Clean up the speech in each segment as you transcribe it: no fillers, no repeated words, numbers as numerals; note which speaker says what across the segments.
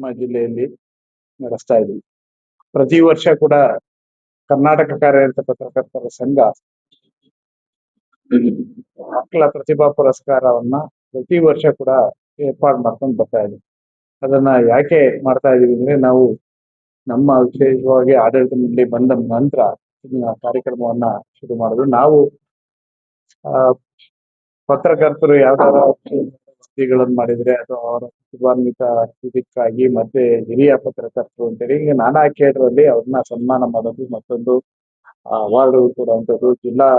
Speaker 1: ನಮ್ಮ ಜಿಲ್ಲೆಯಲ್ಲಿ ನಡೆಸ್ತಾ ಇದ್ದೀವಿ. ಪ್ರತಿ ವರ್ಷ ಕೂಡ ಕರ್ನಾಟಕ ಕಾರ್ಯನಿರತ ಪತ್ರಕರ್ತರ ಸಂಘ ಮಕ್ಕಳ ಪ್ರತಿಭಾ ಪುರಸ್ಕಾರವನ್ನ ಪ್ರತಿ ವರ್ಷ ಕೂಡ ಏರ್ಪಾಡು ಮಾಡ್ಕೊಂಡು ಬರ್ತಾ ಇದ್ದೀವಿ. ಅದನ್ನ ಯಾಕೆ ಮಾಡ್ತಾ ಇದೀವಿ ಅಂದ್ರೆ, ನಾವು ನಮ್ಮ ವಿಶೇಷವಾಗಿ ಆಡಳಿತ ಮಂಡಳಿ ಬಂದ ನಂತರ ಕಾರ್ಯಕ್ರಮವನ್ನ ಶುರು ಮಾಡಿದ್ರು. ನಾವು ಪತ್ರಕರ್ತರು ಯಾವ್ದಾರ ವರದಿಗಳನ್ನು ಮಾಡಿದ್ರೆ ಅಥವಾ ಅವರ ಪ್ರತಿಭಾನ್ವಿತ ಇದಕ್ಕಾಗಿ ಮತ್ತೆ ಹಿರಿಯ ಪತ್ರಕರ್ತರು ಅಂತೇಳಿ ಈಗ ನಾನಾ ಕೇಂದ್ರದಲ್ಲಿ ಅವ್ರನ್ನ ಸನ್ಮಾನ ಮಾಡೋದು, ಮತ್ತೊಂದು ಅವಾರ್ಡ್ ಕೊಡುವಂಥದ್ದು, ಜಿಲ್ಲಾ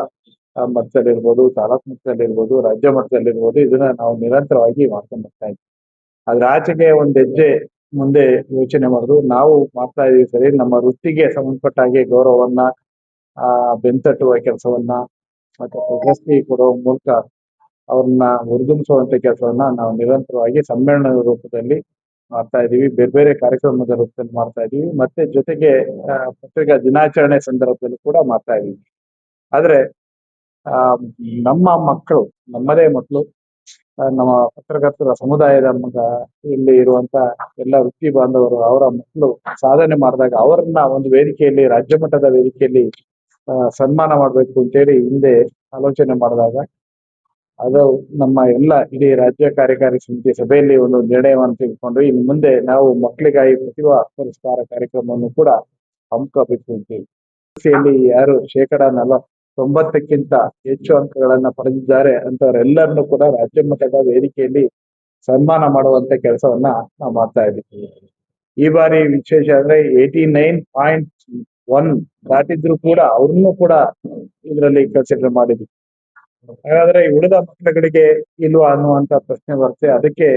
Speaker 1: ಮಟ್ಟದಲ್ಲಿರ್ಬೋದು, ತಾಲೂಕು ಮಟ್ಟದಲ್ಲಿರ್ಬೋದು, ರಾಜ್ಯ ಮಟ್ಟದಲ್ಲಿರ್ಬೋದು, ಇದನ್ನ ನಾವು ನಿರಂತರವಾಗಿ ಮಾಡ್ಕೊಂಡು ಬರ್ತಾ ಇದ್ದೀವಿ. ಅದ್ರ ಆಚೆಗೆ ಒಂದ್ ಹೆಜ್ಜೆ ಮುಂದೆ ಯೋಚನೆ ಮಾಡುದು, ನಾವು ಮಾಡ್ತಾ ಇದೀವಿ ಸರಿ, ನಮ್ಮ ವೃತ್ತಿಗೆ ಸಂಬಂಧಪಟ್ಟ ಹಾಗೆ ಗೌರವವನ್ನ ಬೆಂತಟ್ಟುವ ಕೆಲಸವನ್ನ ಮತ್ತೆ ಪ್ರಶಸ್ತಿ ಕೊಡುವ ಮೂಲಕ ಅವ್ರನ್ನ ಹುರಿದುಂಬಿಸುವಂತ ಕೆಲಸವನ್ನ ನಾವು ನಿರಂತರವಾಗಿ ಸಮ್ಮೇಳನದ ರೂಪದಲ್ಲಿ ಮಾಡ್ತಾ ಇದೀವಿ, ಬೇರೆ ಬೇರೆ ಕಾರ್ಯಕ್ರಮದ ರೂಪದಲ್ಲಿ ಮಾಡ್ತಾ ಇದೀವಿ, ಮತ್ತೆ ಜೊತೆಗೆ ಪತ್ರಿಕಾ ದಿನಾಚರಣೆ ಸಂದರ್ಭದಲ್ಲಿ ಕೂಡ ಮಾಡ್ತಾ ಇದೀವಿ. ಆದ್ರೆ ನಮ್ಮ ಮಕ್ಕಳು, ನಮ್ಮದೇ ಮಕ್ಕಳು, ನಮ್ಮ ಪತ್ರಕರ್ತರ ಸಮುದಾಯದ ಇಲ್ಲಿ ಇರುವಂತ ಎಲ್ಲ ವೃತ್ತಿ ಬಾಂಧವರು, ಅವರ ಮಕ್ಕಳು ಸಾಧನೆ ಮಾಡಿದಾಗ ಅವರನ್ನ ಒಂದು ವೇದಿಕೆಯಲ್ಲಿ, ರಾಜ್ಯ ಮಟ್ಟದ ವೇದಿಕೆಯಲ್ಲಿ ಸನ್ಮಾನ ಮಾಡ್ಬೇಕು ಅಂತೇಳಿ ಹಿಂದೆ ಆಲೋಚನೆ ಮಾಡಿದಾಗ ಅದು ನಮ್ಮ ಎಲ್ಲ ಇಡೀ ರಾಜ್ಯ ಕಾರ್ಯಕಾರಿ ಸಮಿತಿ ಸಭೆಯಲ್ಲಿ ಒಂದು ನಿರ್ಣಯವನ್ನು ತೆಗೆದುಕೊಂಡು ಇನ್ನು ಮುಂದೆ ನಾವು ಮಕ್ಕಳಿಗಾಗಿ ಪ್ರತಿಭಾ ಪುರಸ್ಕಾರ ಕಾರ್ಯಕ್ರಮವನ್ನು ಕೂಡ ಹಮ್ಮಿಕೋಬೇಕು ಅಂತೇಳಿ. ಯಾರು 90% ಹೆಚ್ಚು ಅಂಕಗಳನ್ನ ಪಡೆದಿದ್ದಾರೆ ಅಂತವರೆಲ್ಲರನ್ನು ಕೂಡ ರಾಜ್ಯ ಮಟ್ಟದ ವೇದಿಕೆಯಲ್ಲಿ ಸನ್ಮಾನ ಮಾಡುವಂತ ಕೆಲಸವನ್ನ ನಾವು ಮಾಡ್ತಾ ಇದ್ದೀವಿ. ಈ ಬಾರಿ ವಿಶೇಷ ಅಂದ್ರೆ 89.1 ದಾಟಿದ್ರು ಕೂಡ ಅವ್ರನ್ನು ಕೂಡ ಇದರಲ್ಲಿ ಕನ್ಸಿಡರ್ ಮಾಡಿದ್ವಿ. ಹಾಗಾದ್ರೆ ಉಳಿದ ಮಕ್ಕಳುಗಳಿಗೆ ಇಲ್ವಾ ಅನ್ನುವಂತ ಪ್ರಶ್ನೆ ಬರುತ್ತೆ. ಅದಕ್ಕೆ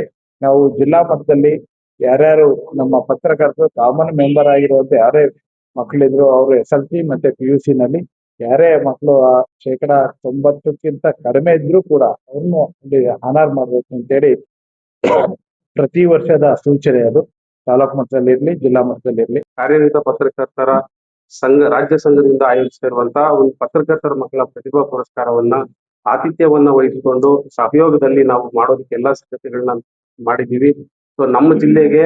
Speaker 1: ನಾವು ಜಿಲ್ಲಾ ಮಟ್ಟದಲ್ಲಿ ಯಾರ್ಯಾರು ನಮ್ಮ ಪತ್ರಕರ್ತರು ಕಾಮನ್ ಮೆಂಬರ್ ಆಗಿರುವಂತ ಯಾರೇ ಮಕ್ಕಳಿದ್ರು, ಅವರು SLC ಮತ್ತೆ PUC ನಲ್ಲಿ ಯಾರೇ ಮಕ್ಕಳು 90% ಕಡಿಮೆ ಇದ್ರೂ ಕೂಡ ಅವ್ರನ್ನು ಆನರ್ ಮಾಡ್ಬೇಕು ಅಂತೇಳಿ ಪ್ರತಿ ವರ್ಷದ ಸೂಚನೆ ಅದು. ತಾಲೂಕು ಮಟ್ಟದಲ್ಲಿ ಇರ್ಲಿ, ಜಿಲ್ಲಾ ಮಟ್ಟದಲ್ಲಿ ಇರ್ಲಿ,
Speaker 2: ಕಾರ್ಯನಿರತ ಪತ್ರಕರ್ತರ ಸಂಘ ರಾಜ್ಯ ಸಂಘದಿಂದ ಆಯೋಜಿಸಿರುವಂತಹ ಒಂದು ಪತ್ರಕರ್ತರ ಮಕ್ಕಳ ಪ್ರತಿಭಾ ಪುರಸ್ಕಾರವನ್ನ ಆತಿಥ್ಯವನ್ನ ವಹಿಸಿಕೊಂಡು ಸಹಯೋಗದಲ್ಲಿ ನಾವು ಮಾಡೋದಕ್ಕೆ ಎಲ್ಲಾ ಸಿದ್ಧತೆಗಳನ್ನ ಮಾಡಿದ್ದೀವಿ. ಸೊ ನಮ್ಮ ಜಿಲ್ಲೆಗೆ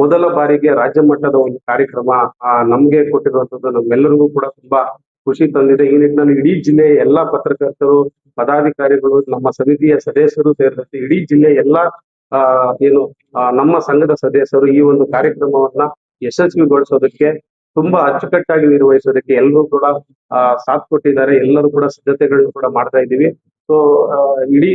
Speaker 2: ಮೊದಲ ಬಾರಿಗೆ ರಾಜ್ಯ ಮಟ್ಟದ ಒಂದು ಕಾರ್ಯಕ್ರಮ ನಮ್ಗೆ ಕೊಟ್ಟಿರುವಂತದ್ದು ನಮ್ಮೆಲ್ಲರಿಗೂ ಕೂಡ ತುಂಬಾ ಖುಷಿ ತಂದಿದೆ. ಈ ನಿಟ್ಟಿನಲ್ಲಿ ಇಡೀ ಜಿಲ್ಲೆಯ ಎಲ್ಲಾ ಪತ್ರಕರ್ತರು, ಪದಾಧಿಕಾರಿಗಳು, ನಮ್ಮ ಸಮಿತಿಯ ಸದಸ್ಯರು ಸೇರಿದಂತೆ ಇಡೀ ಜಿಲ್ಲೆಯ ಎಲ್ಲಾ ನಮ್ಮ ಸಂಘದ ಸದಸ್ಯರು ಈ ಒಂದು ಕಾರ್ಯಕ್ರಮವನ್ನ ಯಶಸ್ವಿಗೊಳಿಸೋದಕ್ಕೆ, ತುಂಬಾ ಅಚ್ಚುಕಟ್ಟಾಗಿ ನಿರ್ವಹಿಸೋದಕ್ಕೆ ಎಲ್ಲರೂ ಕೂಡ ಸಾಥ್ ಕೊಟ್ಟಿದ್ದಾರೆ. ಎಲ್ಲರೂ ಕೂಡ ಸಿದ್ಧತೆಗಳನ್ನು ಕೂಡ ಮಾಡ್ತಾ ಇದ್ದೀವಿ. ಸೊ ಇಡೀ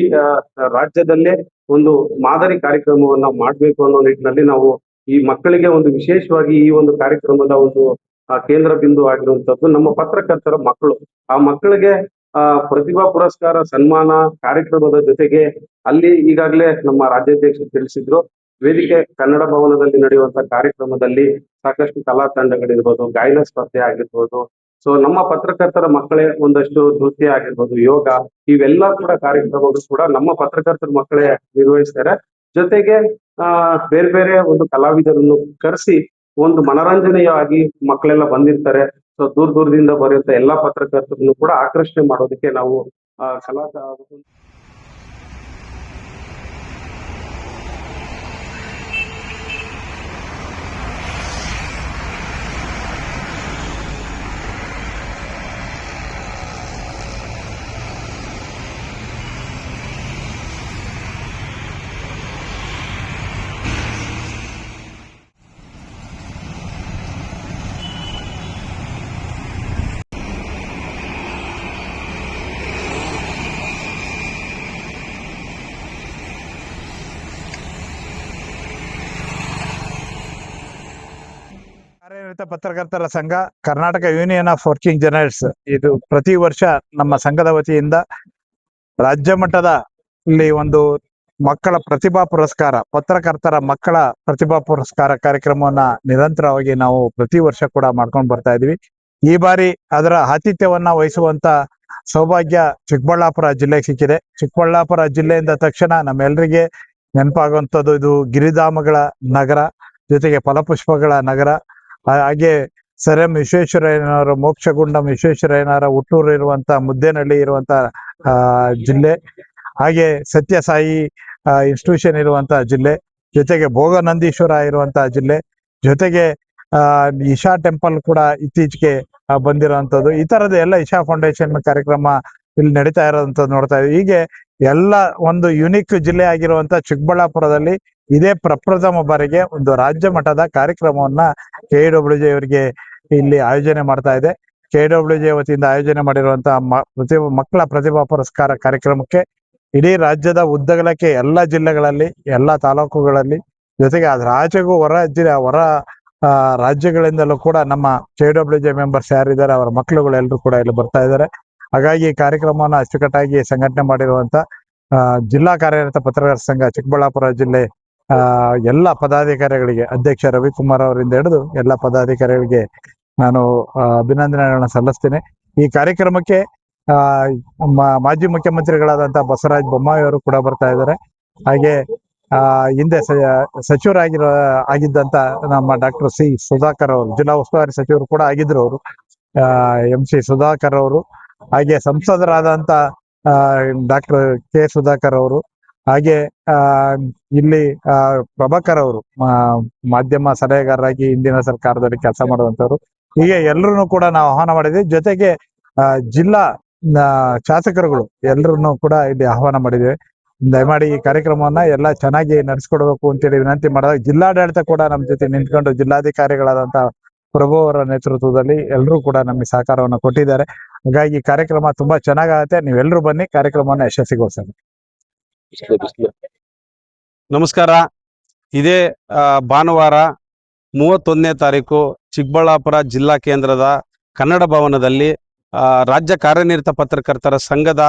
Speaker 2: ರಾಜ್ಯದಲ್ಲೇ ಒಂದು ಮಾದರಿ ಕಾರ್ಯಕ್ರಮವನ್ನ ಮಾಡ್ಬೇಕು ಅನ್ನೋ ನಿಟ್ಟಿನಲ್ಲಿ ನಾವು ಈ ಮಕ್ಕಳಿಗೆ ಒಂದು ವಿಶೇಷವಾಗಿ ಈ ಒಂದು ಕಾರ್ಯಕ್ರಮದ ಒಂದು ಕೇಂದ್ರ ಬಿಂದು ಆಗಿರುವಂತದ್ದು ನಮ್ಮ ಪತ್ರಕರ್ತರ ಮಕ್ಕಳು. ಆ ಮಕ್ಕಳಿಗೆ ಪ್ರತಿಭಾ ಪುರಸ್ಕಾರ ಸನ್ಮಾನ ಕಾರ್ಯಕ್ರಮದ ಜೊತೆಗೆ ಅಲ್ಲಿ ಈಗಾಗಲೇ ನಮ್ಮ ರಾಜ್ಯಾಧ್ಯಕ್ಷರು ತಿಳಿಸಿದ್ರು, ವೇದಿಕೆ ಕನ್ನಡ ಭವನದಲ್ಲಿ ನಡೆಯುವಂತಹ ಕಾರ್ಯಕ್ರಮದಲ್ಲಿ ಸಾಕಷ್ಟು ಕಲಾ ತಂಡಗಳಿರ್ಬೋದು, ಗಾಯನ ಸ್ಪರ್ಧೆ ಆಗಿರ್ಬೋದು, ಸೊ ನಮ್ಮ ಪತ್ರಕರ್ತರ ಮಕ್ಕಳೇ ಒಂದಷ್ಟು ನೃತ್ಯ ಆಗಿರ್ಬೋದು, ಯೋಗ, ಇವೆಲ್ಲ ಕೂಡ ಕಾರ್ಯಕ್ರಮಗಳು ಕೂಡ ನಮ್ಮ ಪತ್ರಕರ್ತರ ಮಕ್ಕಳೇ ನಿರ್ವಹಿಸ್ತಾರೆ. ಜೊತೆಗೆ ಬೇರೆ ಬೇರೆ ಒಂದು ಕಲಾವಿದರನ್ನು ಕರೆಸಿ ಒಂದು ಮನರಂಜನೆಯಾಗಿ ಮಕ್ಕಳೆಲ್ಲ ಬಂದಿರ್ತಾರೆ. ಸೊ ದೂರದಿಂದ ಬರೆಯುವಂತ ಎಲ್ಲಾ ಪತ್ರಕರ್ತರನ್ನು ಕೂಡ ಆಕರ್ಷಣೆ ಮಾಡೋದಕ್ಕೆ ನಾವು ಕಲಾ
Speaker 1: ಕಾರ್ಯನಿರತ ಪತ್ರಕರ್ತರ ಸಂಘ, Karnataka union of working journalists, ಇದು ಪ್ರತಿ ವರ್ಷ ನಮ್ಮ ಸಂಘದ ವತಿಯಿಂದ ರಾಜ್ಯ ಮಟ್ಟದ ಒಂದು ಮಕ್ಕಳ ಪ್ರತಿಭಾ ಪುರಸ್ಕಾರ, ಪತ್ರಕರ್ತರ ಮಕ್ಕಳ ಪ್ರತಿಭಾ ಪುರಸ್ಕಾರ ಕಾರ್ಯಕ್ರಮವನ್ನ ನಿರಂತರವಾಗಿ ನಾವು ಪ್ರತಿ ವರ್ಷ ಕೂಡ ಮಾಡ್ಕೊಂಡು ಬರ್ತಾ ಇದೀವಿ. ಈ ಬಾರಿ ಅದರ ಆತಿಥ್ಯವನ್ನ ವಹಿಸುವಂತ ಸೌಭಾಗ್ಯ ಚಿಕ್ಕಬಳ್ಳಾಪುರ ಜಿಲ್ಲೆಗೆ ಸಿಕ್ಕಿದೆ. ಚಿಕ್ಕಬಳ್ಳಾಪುರ ಜಿಲ್ಲೆಯಿಂದ ತಕ್ಷಣ ನಮ್ಮೆಲ್ಲರಿಗೆ ನೆನಪಾಗುವಂಥದ್ದು ಇದು ಗಿರಿಧಾಮಗಳ ನಗರ, ಜೊತೆಗೆ ಫಲಪುಷ್ಪಗಳ ನಗರ, ಹಾಗೆ ಸರ್ ಎಂ ವಿಶ್ವೇಶ್ವರಯ್ಯನವರ ಮೋಕ್ಷಗುಂಡಂ ವಿಶ್ವೇಶ್ವರಯ್ಯನವರ ಹುಟ್ಟೂರು ಇರುವಂತ ಮುದ್ದೇನಹಳ್ಳಿ ಇರುವಂತ ಜಿಲ್ಲೆ, ಹಾಗೆ ಸತ್ಯಸಾಯಿ ಇನ್ಸ್ಟಿಟ್ಯೂಷನ್ ಇರುವಂತ ಜಿಲ್ಲೆ, ಜೊತೆಗೆ ಭೋಗನಂದೀಶ್ವರ ಇರುವಂತಹ ಜಿಲ್ಲೆ, ಜೊತೆಗೆ ಇಶಾ ಟೆಂಪಲ್ ಕೂಡ ಇತ್ತೀಚೆಗೆ ಬಂದಿರುವಂತದ್ದು. ಈ ತರದ ಎಲ್ಲ ಇಶಾ ಫೌಂಡೇಶನ್ ಕಾರ್ಯಕ್ರಮ ಇಲ್ಲಿ ನಡೀತಾ ಇರೋದಂಥದ್ದು ನೋಡ್ತಾ ಇದ್ದೀವಿ. ಹೀಗೆ ಎಲ್ಲ ಒಂದು ಯುನಿಕ್ ಜಿಲ್ಲೆ ಆಗಿರುವಂತ ಚಿಕ್ಕಬಳ್ಳಾಪುರದಲ್ಲಿ ಇದೇ ಪ್ರಪ್ರಥಮ ಬಾರಿಗೆ ಒಂದು ರಾಜ್ಯ ಮಟ್ಟದ ಕಾರ್ಯಕ್ರಮವನ್ನ KWJ ಅವರಿಗೆ ಇಲ್ಲಿ ಆಯೋಜನೆ ಮಾಡ್ತಾ ಇದೆ. KWJ ವತಿಯಿಂದ ಆಯೋಜನೆ ಮಾಡಿರುವಂತಹ ಮಕ್ಕಳ ಪ್ರತಿಭಾ ಪುರಸ್ಕಾರ ಕಾರ್ಯಕ್ರಮಕ್ಕೆ ಇಡೀ ರಾಜ್ಯದ ಉದ್ದಗಲಕ್ಕೆ ಎಲ್ಲ ಜಿಲ್ಲೆಗಳಲ್ಲಿ, ಎಲ್ಲ ತಾಲೂಕುಗಳಲ್ಲಿ, ಜೊತೆಗೆ ಅದ್ರ ಆಚೆಗೂ ಹೊರ ರಾಜ್ಯಗಳಿಂದಲೂ ಕೂಡ ನಮ್ಮ KWJ ಮೆಂಬರ್ಸ್ ಯಾರಿದ್ದಾರೆ ಅವರ ಮಕ್ಕಳುಗಳೆಲ್ಲರೂ ಕೂಡ ಇಲ್ಲಿ ಬರ್ತಾ ಇದ್ದಾರೆ. ಹಾಗಾಗಿ ಈ ಕಾರ್ಯಕ್ರಮವನ್ನು ಅಚ್ಚುಕಟ್ಟಾಗಿ ಸಂಘಟನೆ ಮಾಡಿರುವಂತ ಜಿಲ್ಲಾ ಕಾರ್ಯನಿರತ ಪತ್ರಕರ್ತರ ಸಂಘ ಚಿಕ್ಕಬಳ್ಳಾಪುರ ಜಿಲ್ಲೆ ಎಲ್ಲ ಪದಾಧಿಕಾರಿಗಳಿಗೆ, ಅಧ್ಯಕ್ಷ ರವಿಕುಮಾರ್ ಅವರಿಂದ ಹಿಡಿದು ಎಲ್ಲ ಪದಾಧಿಕಾರಿಗಳಿಗೆ ನಾನು ಅಭಿನಂದನೆಗಳನ್ನ ಸಲ್ಲಿಸ್ತೇನೆ. ಈ ಕಾರ್ಯಕ್ರಮಕ್ಕೆ ಮಾಜಿ ಮುಖ್ಯಮಂತ್ರಿಗಳಾದಂತಹ ಬಸವರಾಜ ಬೊಮ್ಮಾಯಿ ಅವರು ಕೂಡ ಬರ್ತಾ ಇದ್ದಾರೆ. ಹಾಗೆ ಹಿಂದೆ ಆಗಿದ್ದಂತ ನಮ್ಮ ಡಾಕ್ಟರ್ ಸಿ ಸುಧಾಕರ್ ಅವರು, ಜಿಲ್ಲಾ ಉಸ್ತುವಾರಿ ಸಚಿವರು ಕೂಡ ಆಗಿದ್ರು ಅವರು, MC ಸುಧಾಕರ್ ಅವರು, ಹಾಗೆ ಸಂಸದರಾದಂತ ಡಾಕ್ಟರ್ K ಸುಧಾಕರ್ ಅವರು, ಹಾಗೆ ಇಲ್ಲಿ ಪ್ರಭಾಕರ್ ಅವರು ಮಾಧ್ಯಮ ಸಲಹೆಗಾರರಾಗಿ ಹಿಂದಿನ ಸರ್ಕಾರದಲ್ಲಿ ಕೆಲಸ ಮಾಡುವಂತವ್ರು. ಹೀಗೆ ಎಲ್ಲರನ್ನು ಕೂಡ ನಾವು ಆಹ್ವಾನ ಮಾಡಿದ್ವಿ. ಜೊತೆಗೆ ಜಿಲ್ಲಾ ಶಾಸಕರುಗಳು ಎಲ್ಲರನ್ನು ಕೂಡ ಇಲ್ಲಿ ಆಹ್ವಾನ ಮಾಡಿದ್ದೇವೆ. ದಯಮಾಡಿ ಈ ಕಾರ್ಯಕ್ರಮವನ್ನ ಎಲ್ಲ ಚೆನ್ನಾಗಿ ನಡೆಸ್ಕೊಡ್ಬೇಕು ಅಂತೇಳಿ ವಿನಂತಿ ಮಾಡಿದಾಗ ಜಿಲ್ಲಾಡಳಿತ ಕೂಡ ನಮ್ಮ ಜೊತೆ ನಿಂತ್ಕೊಂಡು ಜಿಲ್ಲಾಧಿಕಾರಿಗಳಾದಂತ ಪ್ರಭು ಅವರ ನೇತೃತ್ವದಲ್ಲಿ ಎಲ್ಲರೂ ಕೂಡ ನಮಗೆ ಸಹಕಾರವನ್ನು ಕೊಟ್ಟಿದ್ದಾರೆ. ಹಾಗಾಗಿ ಕಾರ್ಯಕ್ರಮ ತುಂಬಾ ಚೆನ್ನಾಗಾಗುತ್ತೆ. ನೀವೆಲ್ಲರೂ ಬನ್ನಿ, ಕಾರ್ಯಕ್ರಮವನ್ನು ಯಶಸ್ವಿಗೊಳಿಸೋಣ.
Speaker 3: ನಮಸ್ಕಾರ. ಇದೇ ಭಾನುವಾರ 31ನೇ ತಾರೀಕು ಚಿಕ್ಕಬಳ್ಳಾಪುರ ಜಿಲ್ಲಾ ಕೇಂದ್ರದ ಕನ್ನಡ ಭವನದಲ್ಲಿ ರಾಜ್ಯ ಕಾರ್ಯನಿರತ ಪತ್ರಕರ್ತರ ಸಂಘದ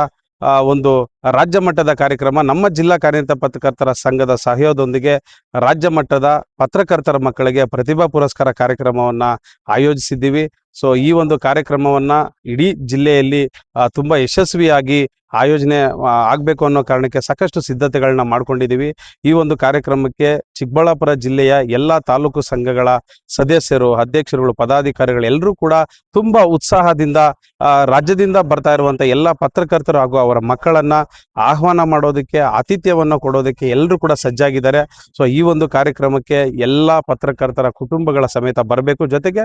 Speaker 3: ಒಂದು ರಾಜ್ಯ ಮಟ್ಟದ ಕಾರ್ಯಕ್ರಮ, ನಮ್ಮ ಜಿಲ್ಲಾ ಕಾರ್ಯನಿರತ ಪತ್ರಕರ್ತರ ಸಂಘದ ಸಹಯೋಗದೊಂದಿಗೆ ರಾಜ್ಯ ಮಟ್ಟದ ಪತ್ರಕರ್ತರ ಮಕ್ಕಳಿಗೆ ಪ್ರತಿಭಾ ಪುರಸ್ಕಾರ ಕಾರ್ಯಕ್ರಮವನ್ನ ಆಯೋಜಿಸಿದ್ದೀವಿ. ಸೊ ಈ ಒಂದು ಕಾರ್ಯಕ್ರಮವನ್ನ ಇಡೀ ಜಿಲ್ಲೆಯಲ್ಲಿ ತುಂಬಾ ಯಶಸ್ವಿಯಾಗಿ ಆಯೋಜನೆ ಆಗ್ಬೇಕು ಅನ್ನೋ ಕಾರಣಕ್ಕೆ ಸಾಕಷ್ಟು ಸಿದ್ಧತೆಗಳನ್ನ ಮಾಡ್ಕೊಂಡಿದ್ದೀವಿ. ಈ ಒಂದು ಕಾರ್ಯಕ್ರಮಕ್ಕೆ ಚಿಕ್ಕಬಳ್ಳಾಪುರ ಜಿಲ್ಲೆಯ ಎಲ್ಲಾ ತಾಲೂಕು ಸಂಘಗಳ ಸದಸ್ಯರು, ಅಧ್ಯಕ್ಷರುಗಳು, ಪದಾಧಿಕಾರಿಗಳು ಎಲ್ಲರೂ ಕೂಡ ತುಂಬಾ ಉತ್ಸಾಹದಿಂದ ರಾಜ್ಯದಿಂದ ಬರ್ತಾ ಇರುವಂತ ಎಲ್ಲಾ ಪತ್ರಕರ್ತರು ಹಾಗೂ ಅವರ ಮಕ್ಕಳನ್ನ ಆಹ್ವಾನ ಮಾಡೋದಕ್ಕೆ, ಆತಿಥ್ಯವನ್ನ ಕೊಡೋದಕ್ಕೆ ಎಲ್ಲರೂ ಕೂಡ ಸಜ್ಜಾಗಿದ್ದಾರೆ. ಸೊ ಈ ಒಂದು ಕಾರ್ಯಕ್ರಮಕ್ಕೆ ಎಲ್ಲಾ ಪತ್ರಕರ್ತರ ಕುಟುಂಬಗಳ ಸಮೇತ ಬರಬೇಕು. ಜೊತೆಗೆ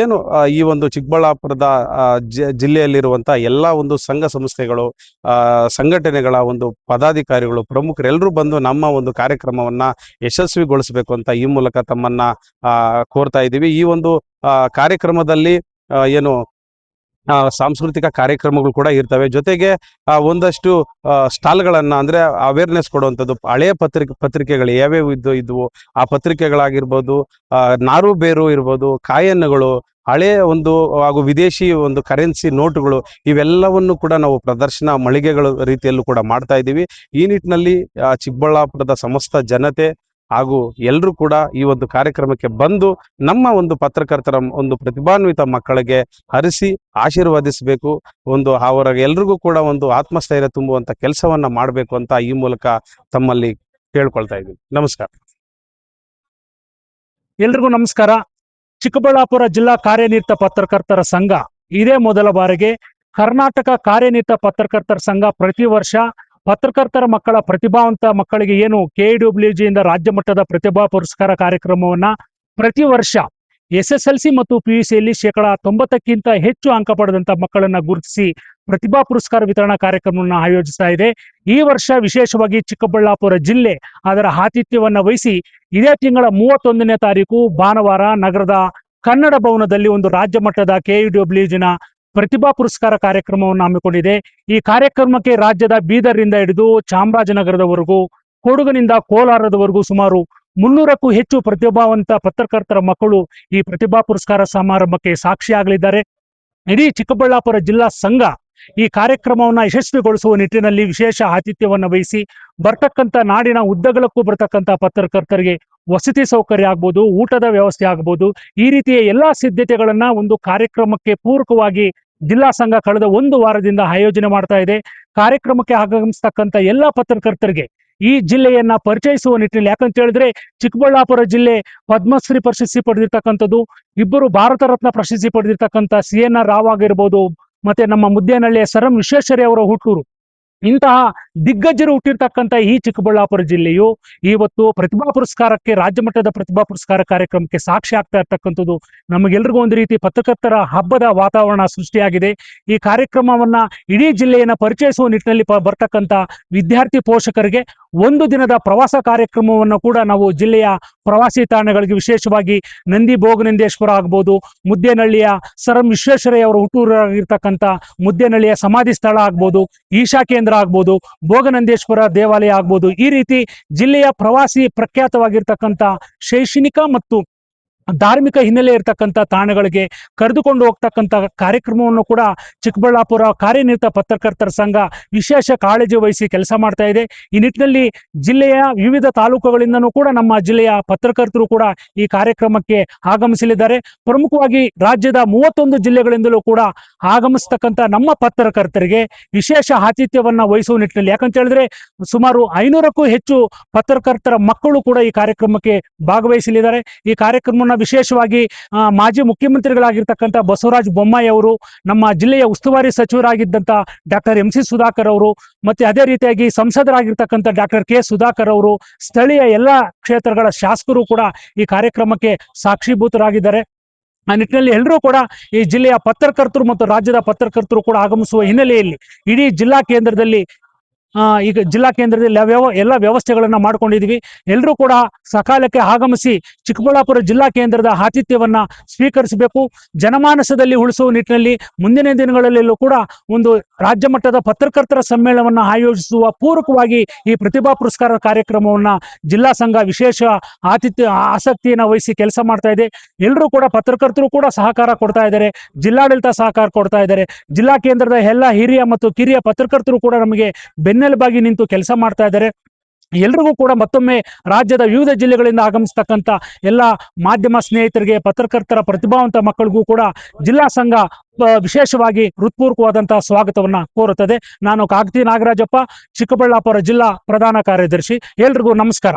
Speaker 3: ಏನು ಈ ಒಂದು ಚಿಕ್ಕಬಳ್ಳಾಪುರದ ಜಿಲ್ಲೆಯಲ್ಲಿರುವಂತ ಎಲ್ಲಾ ಒಂದು ಸಂಘ ಸಂಸ್ಥೆಗಳು, ಸಂಘಟನೆಗಳ ಒಂದು ಪದಾಧಿಕಾರಿಗಳು, ಪ್ರಮುಖರು ಎಲ್ಲರೂ ಬಂದು ನಮ್ಮ ಒಂದು ಕಾರ್ಯಕ್ರಮವನ್ನ ಯಶಸ್ವಿಗೊಳಿಸಬೇಕು ಅಂತ ಈ ಮೂಲಕ ತಮ್ಮನ್ನ ಕೋರ್ತಾ ಇದ್ದೀವಿ. ಈ ಒಂದು ಕಾರ್ಯಕ್ರಮದಲ್ಲಿ ಏನು ಸಾಂಸ್ಕೃತಿಕ ಕಾರ್ಯಕ್ರಮಗಳು ಕೂಡ ಇರ್ತವೆ. ಜೊತೆಗೆ ಒಂದಷ್ಟು ಸ್ಟಾಲ್ಗಳನ್ನ, ಅಂದ್ರೆ ಅವೇರ್ನೆಸ್ ಕೊಡುವಂಥದ್ದು, ಹಳೆಯ ಪತ್ರಿಕೆಗಳು ಯಾವ್ಯಾವ ಇದ್ವು ಆ ಪತ್ರಿಕೆಗಳಾಗಿರ್ಬೋದು, ನಾರು ಬೇರು ಇರ್ಬೋದು, ಕಾಯನ್ನುಗಳು, ಹಳೆಯ ಒಂದು ಹಾಗೂ ವಿದೇಶಿ ಒಂದು ಕರೆನ್ಸಿ ನೋಟುಗಳು, ಇವೆಲ್ಲವನ್ನು ಕೂಡ ನಾವು ಪ್ರದರ್ಶನ ಮಳಿಗೆಗಳ ರೀತಿಯಲ್ಲೂ ಕೂಡ ಮಾಡ್ತಾ ಇದ್ದೀವಿ. ಈ ನಿಟ್ಟಿನಲ್ಲಿ ಚಿಕ್ಕಬಳ್ಳಾಪುರದ ಸಮಸ್ತ ಜನತೆ ಹಾಗೂ ಎಲ್ಲರೂ ಕೂಡ ಈ ಒಂದು ಕಾರ್ಯಕ್ರಮಕ್ಕೆ ಬಂದು ನಮ್ಮ ಒಂದು ಪತ್ರಕರ್ತರ ಒಂದು ಪ್ರತಿಭಾನ್ವಿತ ಮಕ್ಕಳಿಗೆ ಹರಿಸಿ ಆಶೀರ್ವದಿಸಬೇಕು, ಒಂದು ಅವರ ಎಲ್ರಿಗೂ ಕೂಡ ಒಂದು ಆತ್ಮಸ್ಥೈರ್ಯ ತುಂಬುವಂತ ಕೆಲಸವನ್ನ ಮಾಡಬೇಕು ಅಂತ ಈ ಮೂಲಕ ತಮ್ಮಲ್ಲಿ ಕೇಳ್ಕೊಳ್ತಾ ಇದ್ದೀವಿ. ನಮಸ್ಕಾರ.
Speaker 4: ಎಲ್ರಿಗೂ ನಮಸ್ಕಾರ. ಚಿಕ್ಕಬಳ್ಳಾಪುರ ಜಿಲ್ಲಾ ಕಾರ್ಯನಿರತ ಪತ್ರಕರ್ತರ ಸಂಘ ಇದೇ ಮೊದಲ ಬಾರಿಗೆ ಕರ್ನಾಟಕ ಕಾರ್ಯನಿರತ ಪತ್ರಕರ್ತರ ಸಂಘ ಪ್ರತಿ ವರ್ಷ ಪತ್ರಕರ್ತರ ಮಕ್ಕಳ ಪ್ರತಿಭಾವಂತ ಮಕ್ಕಳಿಗೆ ಏನು KWJ ಇಂದ ರಾಜ್ಯ ಮಟ್ಟದ ಪ್ರತಿಭಾ ಪುರಸ್ಕಾರ ಕಾರ್ಯಕ್ರಮವನ್ನ ಪ್ರತಿ ವರ್ಷ SSLC ಮತ್ತು PUCಯಲ್ಲಿ 90% ಹೆಚ್ಚು ಅಂಕ ಪಡೆದಂತ ಮಕ್ಕಳನ್ನ ಗುರುತಿಸಿ ಪ್ರತಿಭಾ ಪುರಸ್ಕಾರ ವಿತರಣಾ ಕಾರ್ಯಕ್ರಮವನ್ನು ಆಯೋಜಿಸ್ತಾ ಇದೆ. ಈ ವರ್ಷ ವಿಶೇಷವಾಗಿ ಚಿಕ್ಕಬಳ್ಳಾಪುರ ಜಿಲ್ಲೆ ಅದರ ಆತಿಥ್ಯವನ್ನ ವಹಿಸಿ ಇದೇ ತಿಂಗಳ 31ನೇ ತಾರೀಕು ಭಾನುವಾರ ನಗರದ ಕನ್ನಡ ಭವನದಲ್ಲಿ ಒಂದು ರಾಜ್ಯ ಮಟ್ಟದ KWJನ ಪ್ರತಿಭಾ ಪುರಸ್ಕಾರ ಕಾರ್ಯಕ್ರಮವನ್ನು ಹಮ್ಮಿಕೊಂಡಿದೆ. ಈ ಕಾರ್ಯಕ್ರಮಕ್ಕೆ ರಾಜ್ಯದ ಬೀದರ್ನಿಂದ ಹಿಡಿದು ಚಾಮರಾಜನಗರದವರೆಗೂ, ಕೊಡಗಿನಿಂದ ಕೋಲಾರದವರೆಗೂ ಸುಮಾರು 300ಕ್ಕೂ ಹೆಚ್ಚು ಪ್ರತಿಭಾವಂತ ಪತ್ರಕರ್ತರ ಮಕ್ಕಳು ಈ ಪ್ರತಿಭಾ ಪುರಸ್ಕಾರ ಸಮಾರಂಭಕ್ಕೆ ಸಾಕ್ಷಿಯಾಗಲಿದ್ದಾರೆ. ಇಡೀ ಚಿಕ್ಕಬಳ್ಳಾಪುರ ಜಿಲ್ಲಾ ಸಂಘ ಈ ಕಾರ್ಯಕ್ರಮವನ್ನ ಯಶಸ್ವಿಗೊಳಿಸುವ ನಿಟ್ಟಿನಲ್ಲಿ ವಿಶೇಷ ಆತಿಥ್ಯವನ್ನ ವಹಿಸಿ ಬರ್ತಕ್ಕಂಥ ನಾಡಿನ ಉದ್ದಗಲಕ್ಕೂ ಬರ್ತಕ್ಕಂಥ ಪತ್ರಕರ್ತರಿಗೆ ವಸತಿ ಸೌಕರ್ಯ ಆಗ್ಬೋದು, ಊಟದ ವ್ಯವಸ್ಥೆ ಆಗ್ಬೋದು, ಈ ರೀತಿಯ ಎಲ್ಲಾ ಸಿದ್ಧತೆಗಳನ್ನ ಒಂದು ಕಾರ್ಯಕ್ರಮಕ್ಕೆ ಪೂರಕವಾಗಿ ಜಿಲ್ಲಾ ಸಂಘ ಕಳೆದ 1 ವಾರದಿಂದ ಆಯೋಜನೆ ಮಾಡ್ತಾ ಇದೆ. ಕಾರ್ಯಕ್ರಮಕ್ಕೆ ಆಗಮಿಸ್ತಕ್ಕಂಥ ಎಲ್ಲಾ ಪತ್ರಕರ್ತರಿಗೆ ಈ ಜಿಲ್ಲೆಯನ್ನ ಪರಿಚಯಿಸುವ ನಿಟ್ಟಿನಲ್ಲಿ, ಯಾಕಂತ ಹೇಳಿದ್ರೆ ಚಿಕ್ಕಬಳ್ಳಾಪುರ ಜಿಲ್ಲೆ ಪದ್ಮಶ್ರೀ ಪ್ರಶಸ್ತಿ ಪಡೆದಿರ್ತಕ್ಕಂಥದ್ದು, 2 ಭಾರತ ರತ್ನ ಪ್ರಶಸ್ತಿ ಪಡೆದಿರ್ತಕ್ಕಂಥ CNR ರಾವ್ ಆಗಿರ್ಬೋದು, ಮತ್ತೆ ನಮ್ಮ ಮುದ್ದೇನಹಳ್ಳಿಯ ಸರ್ ಎಂ ವಿಶ್ವೇಶ್ವರಯ್ಯ ಅವರ ಹುಟ್ಟೂರು. ಇಂತಹ ದಿಗ್ಗಜರು ಹುಟ್ಟಿರ್ತಕ್ಕಂಥ ಈ ಚಿಕ್ಕಬಳ್ಳಾಪುರ ಜಿಲ್ಲೆಯು ಇವತ್ತು ಪ್ರತಿಭಾ ಪುರಸ್ಕಾರಕ್ಕೆ, ರಾಜ್ಯ ಮಟ್ಟದ ಪ್ರತಿಭಾ ಪುರಸ್ಕಾರ ಕಾರ್ಯಕ್ರಮಕ್ಕೆ ಸಾಕ್ಷಿ ಆಗ್ತಾ ಇರ್ತಕ್ಕಂಥದ್ದು ನಮಗೆಲ್ರಿಗೂ ಒಂದು ರೀತಿ ಪತ್ರಕರ್ತರ ಹಬ್ಬದ ವಾತಾವರಣ ಸೃಷ್ಟಿಯಾಗಿದೆ. ಈ ಕಾರ್ಯಕ್ರಮವನ್ನ ಇಡೀ ಜಿಲ್ಲೆಯನ್ನ ಪರಿಚಯಿಸುವ ನಿಟ್ಟಿನಲ್ಲಿ ಬರ್ತಕ್ಕಂಥ ವಿದ್ಯಾರ್ಥಿ ಪೋಷಕರಿಗೆ ಒಂದು ದಿನದ ಪ್ರವಾಸ ಕಾರ್ಯಕ್ರಮವನ್ನು ಕೂಡ ನಾವು ಜಿಲ್ಲೆಯ ಪ್ರವಾಸಿ ತಾಣಗಳಿಗೆ, ವಿಶೇಷವಾಗಿ ನಂದಿ ಭೋಗನಂದೇಶ್ವರ ಆಗ್ಬೋದು, ಮುದ್ದೇನಹಳ್ಳಿಯ ಸರ್ ಎಂ ವಿಶ್ವೇಶ್ವರಯ್ಯ ಅವರ ಹುಟ್ಟೂರಾಗಿರ್ತಕ್ಕಂಥ ಮುದ್ದೇನಹಳ್ಳಿಯ ಸಮಾಧಿ ಸ್ಥಳ ಆಗ್ಬೋದು, ಈಶಾ ಕೇಂದ್ರ ಆಗ್ಬೋದು, ಭೋಗನಂದೇಶ್ವರ ದೇವಾಲಯ ಆಗ್ಬೋದು, ಈ ರೀತಿ ಜಿಲ್ಲೆಯ ಪ್ರವಾಸಿ ಪ್ರಖ್ಯಾತವಾಗಿರ್ತಕ್ಕಂಥ ಶೈಕ್ಷಣಿಕ ಮತ್ತು ಧಾರ್ಮಿಕ ಹಿನ್ನೆಲೆ ಇರತಕ್ಕಂಥ ತಾಣಗಳಿಗೆ ಕರೆದುಕೊಂಡು ಹೋಗ್ತಕ್ಕಂಥ ಕಾರ್ಯಕ್ರಮವನ್ನು ಕೂಡ ಚಿಕ್ಕಬಳ್ಳಾಪುರ ಕಾರ್ಯನಿರತ ಪತ್ರಕರ್ತರ ಸಂಘ ವಿಶೇಷ ಕಾಳಜಿ ವಹಿಸಿ ಕೆಲಸ ಮಾಡ್ತಾ ಇದೆ. ಈ ನಿಟ್ಟಿನಲ್ಲಿ ಜಿಲ್ಲೆಯ ವಿವಿಧ ತಾಲೂಕುಗಳಿಂದನೂ ಕೂಡ ನಮ್ಮ ಜಿಲ್ಲೆಯ ಪತ್ರಕರ್ತರು ಕೂಡ ಈ ಕಾರ್ಯಕ್ರಮಕ್ಕೆ ಆಗಮಿಸಲಿದ್ದಾರೆ. ಪ್ರಮುಖವಾಗಿ ರಾಜ್ಯದ 31 ಜಿಲ್ಲೆಗಳಿಂದಲೂ ಕೂಡ ಆಗಮಿಸ್ತಕ್ಕಂಥ ನಮ್ಮ ಪತ್ರಕರ್ತರಿಗೆ ವಿಶೇಷ ಆತಿಥ್ಯವನ್ನ ವಹಿಸುವ ನಿಟ್ಟಿನಲ್ಲಿ, ಯಾಕಂತ ಹೇಳಿದ್ರೆ ಸುಮಾರು 500ಕ್ಕೂ ಹೆಚ್ಚು ಪತ್ರಕರ್ತರ ಮಕ್ಕಳು ಕೂಡ ಈ ಕಾರ್ಯಕ್ರಮಕ್ಕೆ ಭಾಗವಹಿಸಲಿದ್ದಾರೆ. ಈ ಕಾರ್ಯಕ್ರಮವನ್ನು ವಿಶೇಷವಾಗಿ ಮಾಜಿ ಮುಖ್ಯಮಂತ್ರಿಗಳಾಗಿರ್ತಕ್ಕಂಥ ಬಸವರಾಜ ಬೊಮ್ಮಾಯಿ ಅವರು, ನಮ್ಮ ಜಿಲ್ಲೆಯ ಉಸ್ತುವಾರಿ ಸಚಿವರಾಗಿದ್ದಂಥ ಡಾಕ್ಟರ್ MC ಸುಧಾಕರ್ ಅವರು, ಮತ್ತೆ ಅದೇ ರೀತಿಯಾಗಿ ಸಂಸದರಾಗಿರ್ತಕ್ಕಂಥ ಡಾಕ್ಟರ್ K ಸುಧಾಕರ್ ಅವರು, ಸ್ಥಳೀಯ ಎಲ್ಲ ಕ್ಷೇತ್ರಗಳ ಶಾಸಕರು ಕೂಡ ಈ ಕಾರ್ಯಕ್ರಮಕ್ಕೆ ಸಾಕ್ಷೀಭೂತರಾಗಿದ್ದಾರೆ. ಆ ನಿಟ್ಟಿನಲ್ಲಿ ಎಲ್ಲರೂ ಕೂಡ ಈ ಜಿಲ್ಲೆಯ ಪತ್ರಕರ್ತರು ಮತ್ತು ರಾಜ್ಯದ ಪತ್ರಕರ್ತರು ಕೂಡ ಆಗಮಿಸುವ ಹಿನ್ನೆಲೆಯಲ್ಲಿ ಇಡೀ ಜಿಲ್ಲಾ ಕೇಂದ್ರದಲ್ಲಿ ಈಗ ಜಿಲ್ಲಾ ಕೇಂದ್ರದಲ್ಲಿ ಎಲ್ಲ ವ್ಯವಸ್ಥೆಗಳನ್ನ ಮಾಡ್ಕೊಂಡಿದೀವಿ. ಎಲ್ಲರೂ ಕೂಡ ಸಕಾಲಕ್ಕೆ ಆಗಮಿಸಿ ಚಿಕ್ಕಬಳ್ಳಾಪುರ ಜಿಲ್ಲಾ ಕೇಂದ್ರದ ಆತಿಥ್ಯವನ್ನ ಸ್ವೀಕರಿಸಬೇಕು. ಜನಮಾನಸದಲ್ಲಿ ಉಳಿಸುವ ನಿಟ್ಟಿನಲ್ಲಿ ಮುಂದಿನ ದಿನಗಳಲ್ಲೂ ಕೂಡ ಒಂದು ರಾಜ್ಯ ಮಟ್ಟದ ಪತ್ರಕರ್ತರ ಸಮ್ಮೇಳನವನ್ನ ಆಯೋಜಿಸುವ ಪೂರಕವಾಗಿ ಈ ಪ್ರತಿಭಾ ಪುರಸ್ಕಾರ ಕಾರ್ಯಕ್ರಮವನ್ನ ಜಿಲ್ಲಾ ಸಂಘ ವಿಶೇಷ ಆಸಕ್ತಿಯನ್ನು ವಹಿಸಿ ಕೆಲಸ ಮಾಡ್ತಾ ಇದೆ. ಎಲ್ಲರೂ ಕೂಡ ಪತ್ರಕರ್ತರು ಕೂಡ ಸಹಕಾರ ಕೊಡ್ತಾ ಇದ್ದಾರೆ, ಜಿಲ್ಲಾಡಳಿತ ಸಹಕಾರ ಕೊಡ್ತಾ ಇದ್ದಾರೆ, ಜಿಲ್ಲಾ ಕೇಂದ್ರದ ಎಲ್ಲ ಹಿರಿಯ ಮತ್ತು ಕಿರಿಯ ಪತ್ರಕರ್ತರು ಕೂಡ ನಮಗೆ ಬೆನ್ನೆಲುಬಾಗಿ ನಿಂತು ಕೆಲಸ ಮಾಡ್ತಾ ಇದ್ದಾರೆ. ಎಲ್ರಿಗೂ ಕೂಡ ಮತ್ತೊಮ್ಮೆ ರಾಜ್ಯದ ವಿವಿಧ ಜಿಲ್ಲೆಗಳಿಂದ ಆಗಮಿಸ್ತಕ್ಕಂಥ ಎಲ್ಲ ಮಾಧ್ಯಮ ಸ್ನೇಹಿತರಿಗೆ, ಪತ್ರಕರ್ತರ ಪ್ರತಿಭಾವಂತ ಮಕ್ಕಳಿಗೂ ಕೂಡ ಜಿಲ್ಲಾ ಸಂಘ ವಿಶೇಷವಾಗಿ ಹೃತ್ಪೂರ್ವಕವಾದಂತಹ ಸ್ವಾಗತವನ್ನ ಕೋರುತ್ತದೆ. ನಾನು ಕಾಗತಿ ನಾಗರಾಜಪ್ಪ, ಚಿಕ್ಕಬಳ್ಳಾಪುರ ಜಿಲ್ಲಾ ಪ್ರಧಾನ ಕಾರ್ಯದರ್ಶಿ. ಎಲ್ರಿಗೂ ನಮಸ್ಕಾರ.